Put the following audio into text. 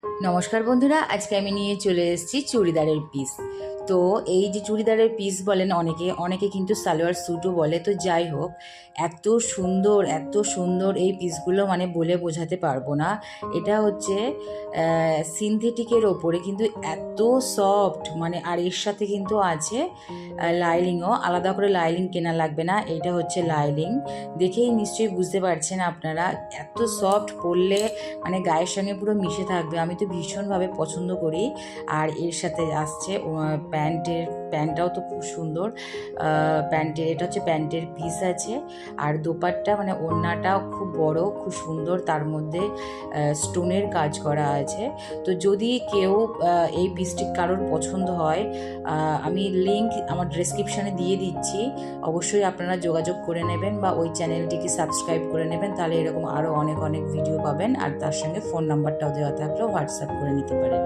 নমস্কার বন্ধুরা, আজকে আমি নিয়ে চলে এসেছি চুড়িদারের পিস। তো এই যে চুড়িদারের পিস বলেন অনেকে, অনেকে কিন্তু সালোয়ার স্যুটও বলে। তো যাই হোক, এত সুন্দর এত সুন্দর এই পিসগুলো মানে বলে বোঝাতে পারবো না। এটা হচ্ছে সিনথেটিকের ওপরে, কিন্তু এত সফট মানে। আর এর সাথে কিন্তু আছে লাইলিংও, আলাদা করে লাইলিং কেনা লাগবে না, এটা হচ্ছে লাইলিং। দেখেই নিশ্চয়ই বুঝতে পারছেন আপনারা, এত সফট, পরলে মানে গায়ের সঙ্গে পুরো মিশে থাকবে। আমি তো ভীষণভাবে পছন্দ করি। আর এর সাথে আসছে প্যান্টটাও তো খুব সুন্দর। প্যান্টের, এটা হচ্ছে প্যান্টের পিস আছে। আর দোপাট্টা মানে ওড়নাটাও খুব বড়, খুব সুন্দর, তার মধ্যে স্টোনের কাজ করা আছে। তো যদি কেউ এই পিসটি কারোর পছন্দ হয়, আমি লিংক আমার ডেসক্রিপশানে দিয়ে দিচ্ছি। অবশ্যই আপনারা যোগাযোগ করে নেবেন বা ওই চ্যানেলটিকে সাবস্ক্রাইব করে নেবেন, তাহলে এরকম আরও অনেক অনেক ভিডিও পাবেন। আর তার সঙ্গে ফোন নাম্বারটাও দেওয়া থাকলেও হোয়াটসঅ্যাপ করে নিতে পারেন।